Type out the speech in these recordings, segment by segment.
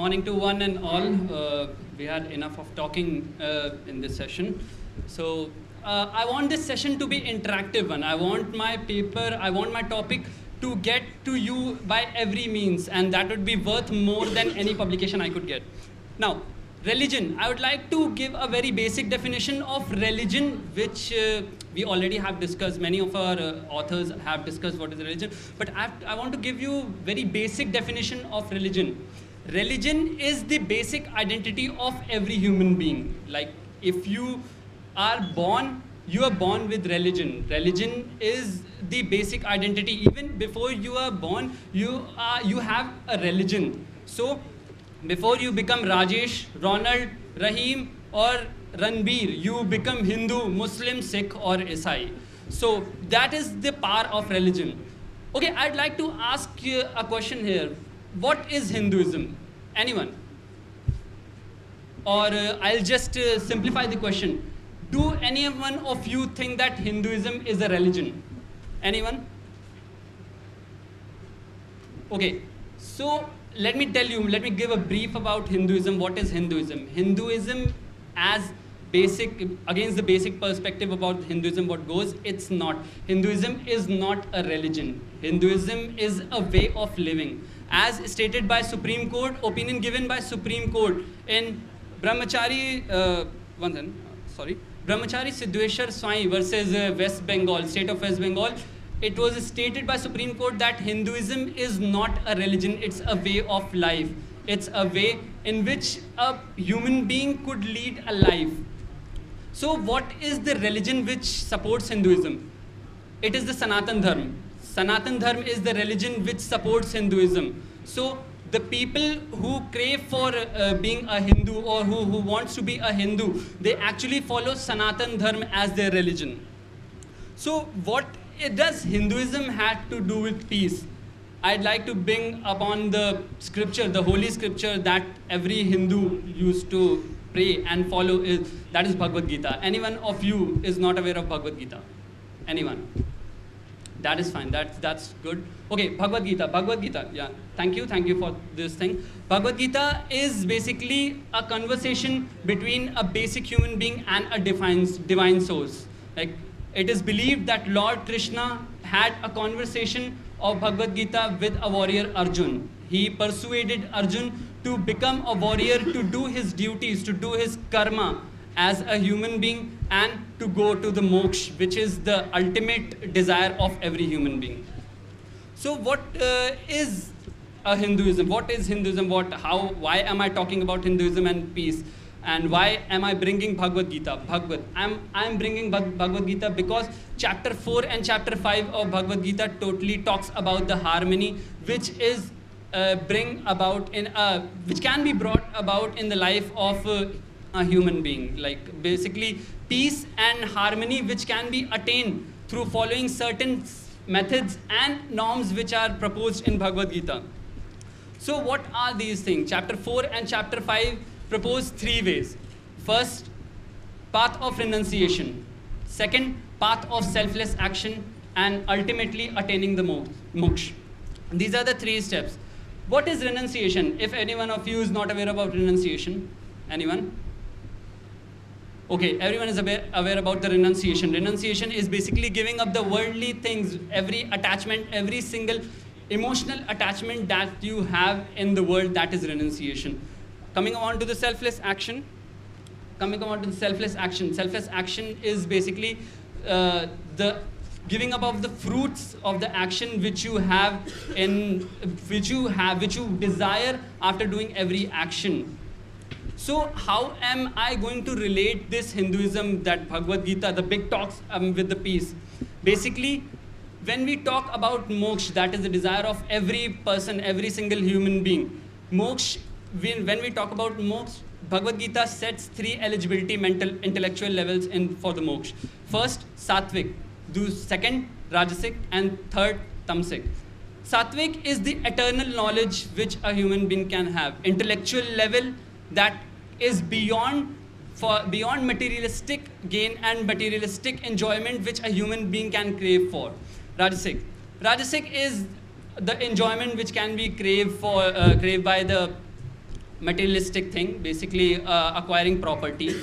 morning to one and all. We had enough of talking in this session. So I want this session to be interactive one. I want my topic to get to you by every means, and that would be worth more than any publication I could get. Now, religion. I would like to give a very basic definition of religion, which we already have discussed. Many of our authors have discussed what is religion, but I want to give you very basic definition of religion. Religion is the basic identity of every human being. Like if you are born with religion. Religion is the basic identity. Even before you are born, you have a religion. So before you become Rajesh, Ronald, Rahim or Ranbir, you become Hindu, Muslim, Sikh or Isai. So that is the power of religion. Okay, I'd like to ask you a question here. What is Hinduism? Anyone? Or I'll just simplify the question. Do any one of you think that Hinduism is a religion? Anyone? Okay, so let me give a brief about Hinduism. What is Hinduism? Hinduism against the basic perspective about Hinduism, what goes, it's not. Hinduism is not a religion. Hinduism is a way of living. As stated by Supreme Court, opinion given by Supreme Court in Brahmachari Siddheshwar Swami versus West Bengal, state of West Bengal, it was stated by Supreme Court that Hinduism is not a religion, it's a way of life. It's a way in which a human being could lead a life. So what is the religion which supports Hinduism? It is the Sanatan Dharma. Sanatan Dharma is the religion which supports Hinduism. So the people who crave for being a Hindu or who wants to be a Hindu, they actually follow Sanatan Dharma as their religion. So what does Hinduism have to do with peace? I'd like to bring upon the scripture, the holy scripture that every Hindu used to pray and follow, that is Bhagavad Gita. Anyone of you is not aware of Bhagavad Gita? Anyone? That is fine. That's good. Okay, Bhagavad Gita. Yeah, thank you for this thing. Bhagavad Gita is basically a conversation between a basic human being and a divine source. Like it is believed that Lord Krishna had a conversation of Bhagavad Gita with a warrior Arjun. He persuaded Arjun to become a warrior, to do his duties, to do his karma as a human being and to go to the moksha, which is the ultimate desire of every human being. So what is Hinduism? What is Hinduism? Why am I talking about Hinduism and peace? And why am I bringing Bhagavad Gita? I'm bringing Bhagavad Gita because chapter 4 and chapter 5 of Bhagavad Gita totally talks about the harmony which is which can be brought about in the life of a human being. Like basically peace and harmony which can be attained through following certain methods and norms which are proposed in Bhagavad Gita. So what are these things? Chapter 4 and chapter 5 propose 3 ways. First, path of renunciation. Second, path of selfless action, and ultimately attaining the moksha. These are the 3 steps. What is renunciation? If anyone of you is not aware about renunciation, anyone? Okay, everyone is aware about the renunciation. Renunciation is basically giving up the worldly things, every attachment, every single emotional attachment that you have in the world, that is renunciation. Coming on to the selfless action. Selfless action is basically the giving up of the fruits of the action which you desire after doing every action. So how am I going to relate this Hinduism, that Bhagavad Gita, the big talks with the peace? Basically, when we talk about moksha, that is the desire of every person, every single human being. Moksha, when we talk about moksha, Bhagavad Gita sets 3 eligibility intellectual levels for the moksha. First, sattvic. Second, rajasic. And third, tamasic. Sattvic is the eternal knowledge which a human being can have. Intellectual level that is beyond materialistic gain and materialistic enjoyment which a human being can crave for. Rajasic is the enjoyment which can be craved by the materialistic thing, basically acquiring property,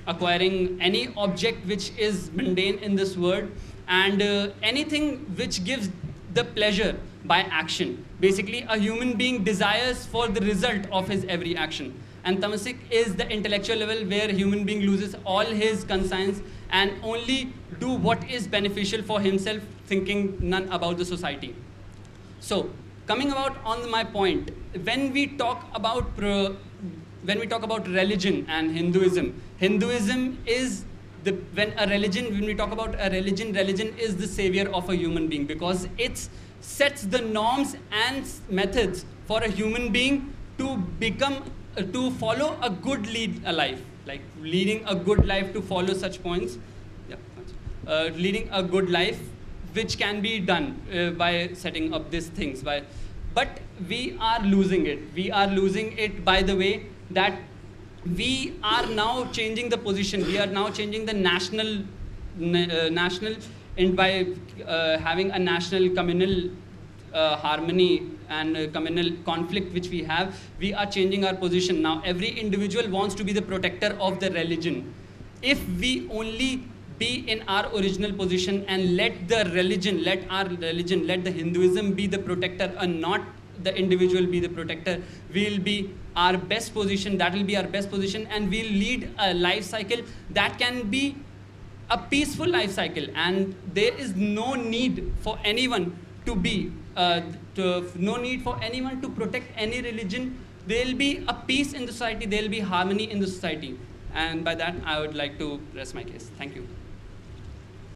acquiring any object which is mundane in this world, and anything which gives the pleasure by action. Basically, a human being desires for the result of his every action. And tamasic is the intellectual level where a human being loses all his conscience and only do what is beneficial for himself, thinking none about the society. So, coming about on my point, when we talk about religion and Hinduism, Hinduism is when we talk about a religion, religion is the savior of a human being, because it sets the norms and methods for a human being to become, to follow a good life, like leading a good life, to follow such points. Yeah, leading a good life, which can be done by setting up these things. But we are losing it. We are losing it by the way that we are now changing the position. We are now changing the national, and by having a national communal harmony and communal conflict which we have, we are changing our position. Now every individual wants to be the protector of the religion. If we only be in our original position and let the religion, let the Hinduism be the protector and not the individual be the protector, we'll be our best position, that will be our best position, and we'll lead a life cycle that can be a peaceful life cycle, and there is no need for anyone to be, no need for anyone to protect any religion. There will be a peace in the society, there will be harmony in the society. And by that, I would like to rest my case. Thank you.